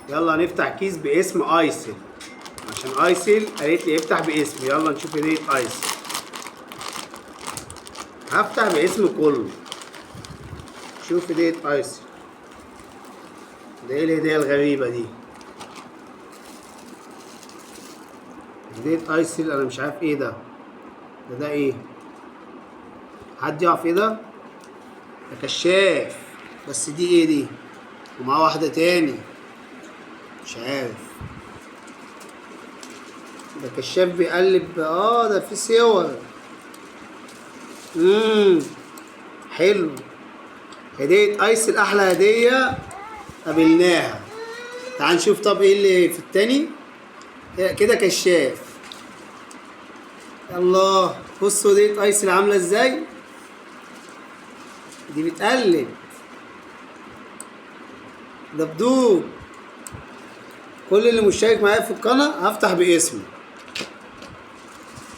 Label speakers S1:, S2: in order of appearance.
S1: يلا هنفتح كيس باسم ايسل، عشان ايسل قالت لي افتح باسم. يلا نشوف هدية ايسل. هفتح باسم كله. شوف هدية ايسل. ده ايه الهدية الغريبة دي؟ هدية ايسل انا مش عارف ايه ده. ده ايه؟ حد يعرف ايه ده؟ ده كشاف. بس دي ايه دي؟ ومعاه واحدة تاني مش عارف. ده كشاف بيقلب. ده في صور. حلو. هدية ايسل احلى هدية قابلناها. تعال نشوف طب ايه اللي في التاني. كده كشاف. الله، بصوا هدية ايسل عاملة ازاي. دي بتقلب. دبدوب. كل اللي مشترك معايا في القناة هفتح باسمه.